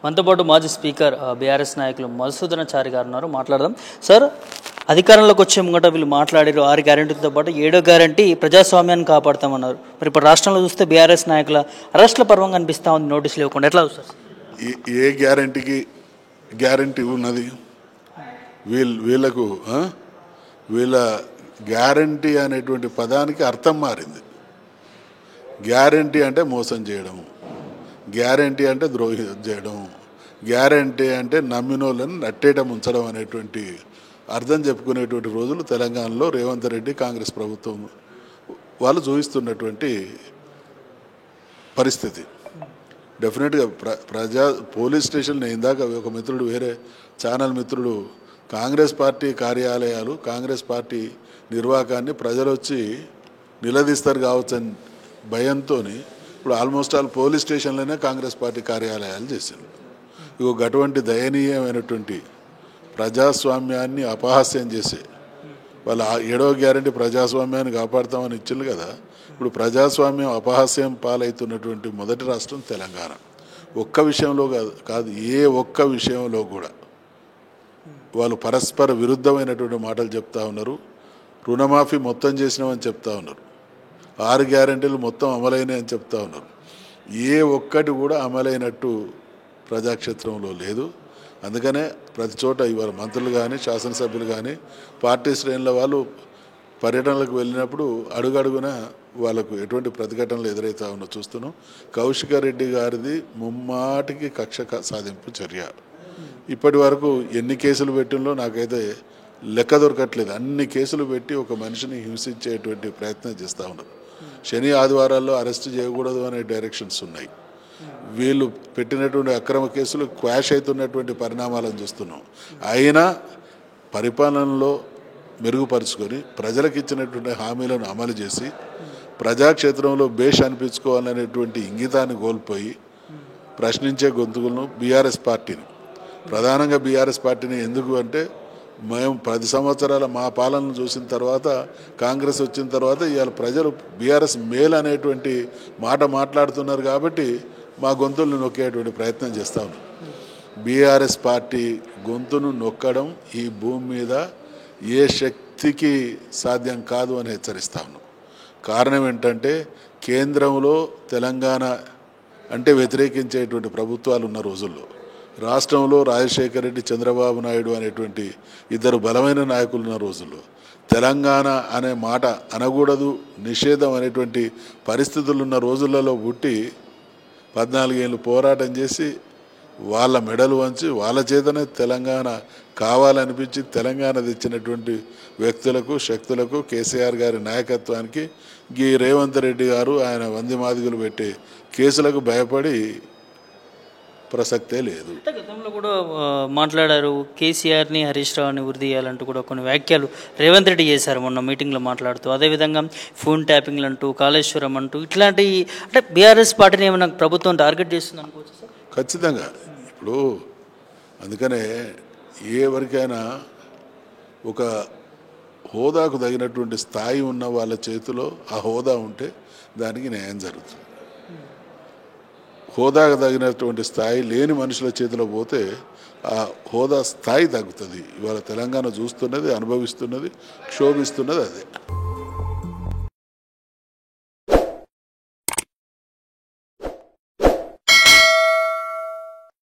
మనతో పాటు మాజీ స్పీకర్ బీఆర్ఎస్ నాయకులు మధుసూదనాచారి గారు ఉన్నారు. మాట్లాడదాం. సార్, అధికారంలోకి వచ్చే ముంగట వీళ్ళు మాట్లాడారు 6 గ్యారెంటీలతో పాటు 7వ గ్యారెంటీ ప్రజాస్వామ్యాన్ని కాపాడుతామన్నారు. మరి ఇప్పుడు రాష్ట్రంలో చూస్తే బీఆర్ఎస్ నాయకుల అరెస్టుల పర్వం కనిపిస్తూ ఉంది, నోటీసులు ఇవ్వకుండా. ఎట్లా చూస్తారు? ఏ గ్యారెంటీకి గ్యారెంటీ ఉన్నది? వీళ్ళ గ్యారెంటీ అనేటువంటి పదానికి అర్థం మారింది. గ్యారెంటీ అంటే మోసం చేయడం, గ్యారెంటీ అంటే ద్రోహి చేయడం, గ్యారెంటీ అంటే నమ్మినోళ్ళని నట్టేట ఉంచడం అనేటువంటి అర్థం చెప్పుకునేటువంటి రోజులు తెలంగాణలో రేవంత్ రెడ్డి కాంగ్రెస్ ప్రభుత్వం వాళ్ళు చూపిస్తున్నటువంటి పరిస్థితి. డెఫినెట్గా పోలీస్ స్టేషన్ ఇందాక ఒక మిత్రుడు, వేరే ఛానల్ మిత్రుడు, కాంగ్రెస్ పార్టీ కార్యాలయాలు, కాంగ్రెస్ పార్టీ నిర్వాహకాన్ని ప్రజలు వచ్చి నిలదీస్తారు కావచ్చని భయంతో ఇప్పుడు ఆల్మోస్ట్ ఆల్ పోలీస్ స్టేషన్లోనే కాంగ్రెస్ పార్టీ కార్యాలయాలు చేశారు. అటువంటి దయనీయమైనటువంటి ప్రజాస్వామ్యాన్ని అపహాస్యం చేసే వాళ్ళ 7వ గ్యారెంటీ ప్రజాస్వామ్యాన్ని కాపాడుతామని ఇచ్చింది కదా. ఇప్పుడు ప్రజాస్వామ్యం అపహాస్యం పాలవుతున్నటువంటి మొదటి రాష్ట్రం తెలంగాణ. ఒక్క విషయంలో కాదు, ఏ ఒక్క విషయంలో కూడా వాళ్ళు పరస్పర విరుద్ధమైనటువంటి మాటలు చెప్తా ఉన్నారు. రుణమాఫీ మొత్తం చేసినామని చెప్తా ఉన్నారు, 6 గ్యారెంటీలు మొత్తం అమలైనాయని చెప్తా ఉన్నారు. ఏ ఒక్కటి కూడా అమలైనట్టు ప్రజాక్షేత్రంలో లేదు. అందుకనే ప్రతి చోట ఇవాళ మంత్రులు కానీ శాసనసభ్యులు కానీ పార్టీ శ్రేణుల వాళ్ళు పర్యటనలకు వెళ్ళినప్పుడు అడుగడుగున వాళ్ళకు ఎటువంటి ప్రతిఘటనలు ఎదురవుతా ఉన్నో చూస్తున్నాం. కౌశిక్ రెడ్డి గారిది ముమ్మాటికి కక్ష సాధింపు చర్య. ఇప్పటి వరకు ఎన్ని కేసులు పెట్టినలో నాకైతే లెక్క దొరకట్లేదు. అన్ని కేసులు పెట్టి ఒక మనిషిని హింసించేటువంటి ప్రయత్నం చేస్తూ ఉన్నారు. శని ఆదివారాల్లో అరెస్ట్ చేయకూడదు అనే డైరెక్షన్స్ ఉన్నాయి. వీళ్ళు పెట్టినటువంటి అక్రమ కేసులు క్వాష్ అవుతున్నటువంటి పరిణామాలను చూస్తున్నాం. అయినా పరిపాలనలో మెరుగుపరుచుకొని ప్రజలకు ఇచ్చినటువంటి హామీలను అమలు చేసి ప్రజాక్షేత్రంలో బేష్ అనిపించుకోవాలనేటువంటి ఇంగితాన్ని కోల్పోయి ప్రశ్నించే గొంతుకులను బీఆర్ఎస్ పార్టీని, ప్రధానంగా బీఆర్ఎస్ పార్టీని ఎందుకు అంటే, మేము 10 సంవత్సరాల మా పాలనను చూసిన తర్వాత, కాంగ్రెస్ వచ్చిన తర్వాత ఇవాళ ప్రజలు బీఆర్ఎస్ మేలు అనేటువంటి మాట మాట్లాడుతున్నారు కాబట్టి మా గొంతులను నొక్కేటువంటి ప్రయత్నం చేస్తూ ఉన్నాం. బీఆర్ఎస్ పార్టీ గొంతును నొక్కడం ఈ భూమి మీద ఏ శక్తికి సాధ్యం కాదు అని హెచ్చరిస్తా ఉన్నాం. కారణం ఏంటంటే, కేంద్రంలో తెలంగాణ అంటే వ్యతిరేకించేటువంటి ప్రభుత్వాలు ఉన్న రోజుల్లో, రాష్ట్రంలో రాజశేఖర రెడ్డి, చంద్రబాబు నాయుడు అనేటువంటి 2 బలమైన నాయకులు ఉన్న రోజుల్లో తెలంగాణ అనే మాట అనకూడదు, నిషేధం అనేటువంటి పరిస్థితులు ఉన్న రోజులలో పుట్టి 14 ఏళ్ళు పోరాటం చేసి వాళ్ళ మెడలు వంచి వాళ్ళ చేతనే తెలంగాణ కావాలనిపించి తెలంగాణ తెచ్చినటువంటి వ్యక్తులకు, శక్తులకు, కేసీఆర్ గారి నాయకత్వానికి రేవంత్ రెడ్డి గారు ఆయన వందిమాదిగులు పెట్టే కేసులకు భయపడి ప్రసక్తే లేదు. గతంలో కూడా మాట్లాడారు, కేసీఆర్ని, హరీష్ రావుని ఉరిదీయాలంటూ కూడా కొన్ని వ్యాఖ్యలు రేవంత్ రెడ్డి చేశారు మొన్న మీటింగ్లో మాట్లాడుతూ. అదేవిధంగా ఫోన్ ట్యాపింగ్లు అంటూ, కాళేశ్వరం అంటూ, ఇట్లాంటి అంటే బీఆర్ఎస్ పార్టీని ఏమైనా ప్రభుత్వం టార్గెట్ చేస్తుంది అనుకోవచ్చు సార్? ఖచ్చితంగా. ఇప్పుడు అందుకనే ఎవరికైనా ఒక హోదాకు తగినటువంటి స్థాయి ఉన్న వాళ్ళ చేతిలో ఆ హోదా ఉంటే దానికి న్యాయం జరుగుతుంది. హోదాకు తగినటువంటి స్థాయి లేని మనుషుల చేతిలో పోతే ఆ హోదా స్థాయి తగ్గుతుంది. ఇవాళ తెలంగాణ చూస్తున్నది, అనుభవిస్తున్నది, క్షోభిస్తున్నది అదే.